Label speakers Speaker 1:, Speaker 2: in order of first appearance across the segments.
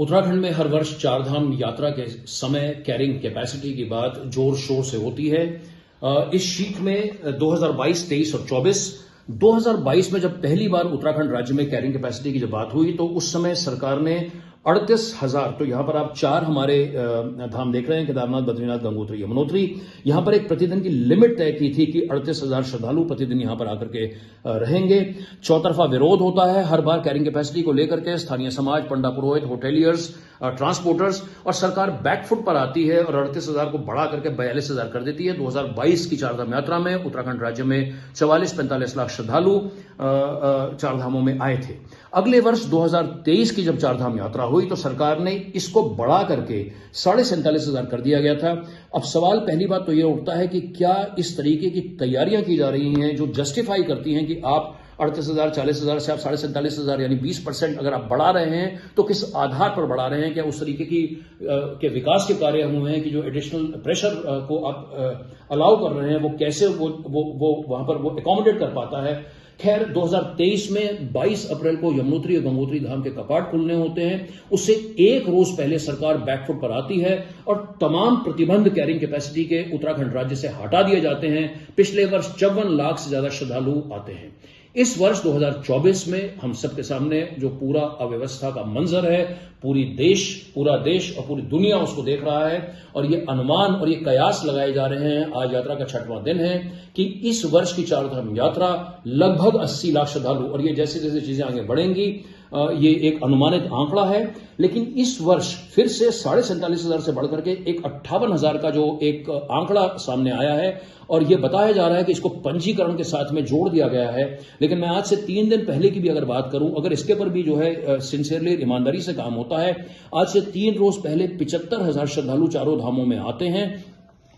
Speaker 1: उत्तराखंड में हर वर्ष चारधाम यात्रा के समय कैरिंग कैपेसिटी की बात जोर शोर से होती है। इस शीट में 2022, 23 और 24 2022 में जब पहली बार उत्तराखंड राज्य में कैरिंग कैपेसिटी की जब बात हुई तो उस समय सरकार ने 38,000, तो यहां पर आप चार हमारे धाम देख रहे हैं, केदारनाथ, बद्रीनाथ, गंगोत्री, यमुनोत्री। यहां पर एक प्रतिदिन की लिमिट तय की थी कि 38,000 श्रद्धालु प्रतिदिन यहां पर आकर के रहेंगे। चौतरफा विरोध होता है हर बार कैरिंग कैपेसिटी को लेकर के, स्थानीय समाज, पंडा पुरोहित, होटेलियर्स, ट्रांसपोर्टर्स, और सरकार बैकफुट पर आती है और 38,000 को बढ़ा करके 42,000 कर देती है। 2022 की चारधाम यात्रा में उत्तराखंड राज्य में 44-45 लाख श्रद्धालु चारधामों में आए थे। अगले वर्ष 2023 की जब चारधाम यात्रा हुई तो सरकार ने इसको बढ़ा करके 47,500 कर दिया गया था। अब सवाल पहली बात तो यह उठता है कि क्या इस तरीके की तैयारियां की जा रही हैं जो जस्टिफाई करती हैं कि आप 38,000, 40,000 से आप 47,500 यानी 20% अगर आप बढ़ा रहे हैं तो किस आधार पर बढ़ा रहे हैं? क्या उस तरीके की के विकास के कार्य हुए हैं कि जो एडिशनल प्रेशर को आप अलाउ कर रहे हैं वो कैसे वो वहां पर वो एकोमोडेट कर पाता है? खैर, 2023 में 22 अप्रैल को यमुनोत्री और गंगोत्री धाम के कपाट खुलने होते हैं। उससे एक रोज पहले सरकार बैकफुट पर आती है और तमाम प्रतिबंध कैरिंग कैपेसिटी के उत्तराखंड राज्य से हटा दिए जाते हैं। पिछले वर्ष 54 लाख से ज्यादा श्रद्धालु आते हैं। इस वर्ष 2024 में हम सबके सामने जो पूरा अव्यवस्था का मंजर है, पूरा देश और पूरी दुनिया उसको देख रहा है और ये अनुमान और ये कयास लगाए जा रहे हैं, आज यात्रा का 6वां दिन है, कि इस वर्ष की चारधाम यात्रा लगभग 80 लाख श्रद्धालु, और ये जैसे जैसे चीजें आगे बढ़ेंगी ये एक अनुमानित आंकड़ा है, लेकिन इस वर्ष फिर से 47,500 से बढ़कर के एक 58,000 का जो एक आंकड़ा सामने आया है और ये बताया जा रहा है कि इसको पंजीकरण के साथ में जोड़ दिया गया है। लेकिन मैं आज से 3 दिन पहले की भी अगर बात करूं, अगर इसके पर भी जो है सिंसियरली, ईमानदारी से काम होता है, आज से 3 रोज पहले 75,000 श्रद्धालु चारों धामों में आते हैं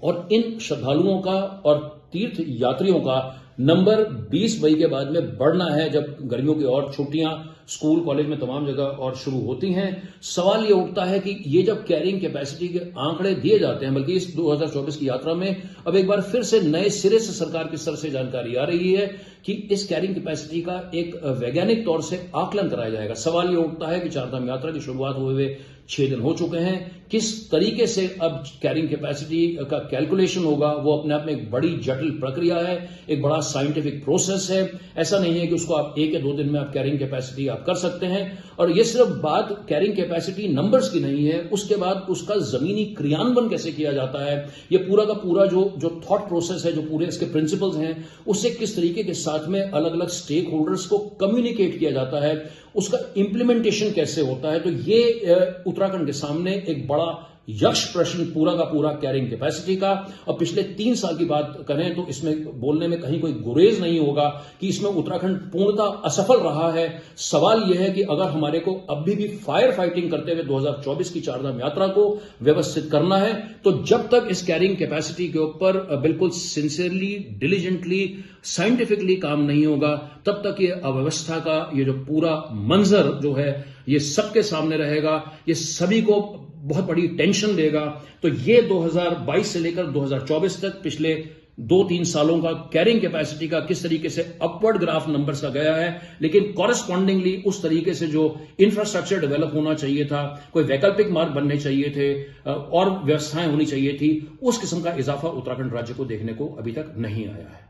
Speaker 1: और इन श्रद्धालुओं का और तीर्थ यात्रियों का नंबर 20 मई के बाद में बढ़ना है, जब गर्मियों की और छुट्टियां स्कूल कॉलेज में तमाम जगह और शुरू होती हैं। सवाल ये उठता है कि ये जब कैरिंग कैपेसिटी के आंकड़े दिए जाते हैं, बल्कि इस 2024 की यात्रा में अब एक बार फिर से नए सिरे से सरकार की स्तर से जानकारी आ रही है कि इस कैरिंग कैपेसिटी का एक वैज्ञानिक तौर से आकलन कराया जाएगा। सवाल ये उठता है कि चारधाम यात्रा की शुरुआत हुए 6 दिन हो चुके हैं, किस तरीके से अब कैरिंग कैपेसिटी का कैलकुलेशन होगा? वो अपने आप में एक बड़ी जटिल प्रक्रिया है, एक बड़ा साइंटिफिक प्रोसेस है। ऐसा नहीं है कि उसको आप 1 या 2 दिन में आप कैरिंग कैपेसिटी आप कर सकते हैं। और ये सिर्फ बात कैरिंग कैपेसिटी नंबर्स की नहीं है, उसके बाद उसका जमीनी क्रियान्वयन कैसे किया जाता है, ये पूरा का पूरा जो थॉट प्रोसेस है, जो पूरे इसके प्रिंसिपल्स हैं, उससे किस तरीके के साथ में अलग अलग स्टेक होल्डर्स को कम्युनिकेट किया जाता है, उसका इंप्लीमेंटेशन कैसे होता है। तो ये उत्तराखंड के सामने एक बड़ा यक्ष प्रश्न पूरा का पूरा कैरिंग कैपेसिटी का। और पिछले 3 साल की बात करें तो इसमें बोलने में कहीं कोई गुरेज नहीं होगा कि इसमें उत्तराखंड पूर्णतः असफल रहा है। सवाल यह है कि अगर हमारे को अभी भी फायर फाइटिंग करते हुए 2024 की चारधाम यात्रा को व्यवस्थित करना है, तो जब तक इस कैरिंग कैपेसिटी के ऊपर बिल्कुल सिंसियरली, डिलीजेंटली, साइंटिफिकली काम नहीं होगा, तब तक ये अव्यवस्था का ये जो पूरा मंजर जो है ये सबके सामने रहेगा, ये सभी को बहुत बड़ी टेंशन देगा। तो ये 2022 से लेकर 2024 तक पिछले 2-3 सालों का कैरिंग कैपेसिटी का किस तरीके से अपवर्ड ग्राफ नंबर्स का गया है, लेकिन कॉरेस्पॉन्डिंगली उस तरीके से जो इंफ्रास्ट्रक्चर डेवलप होना चाहिए था, कोई वैकल्पिक मार्ग बनने चाहिए थे और व्यवस्थाएं होनी चाहिए थी, उस किस्म का इजाफा उत्तराखंड राज्य को देखने को अभी तक नहीं आया है।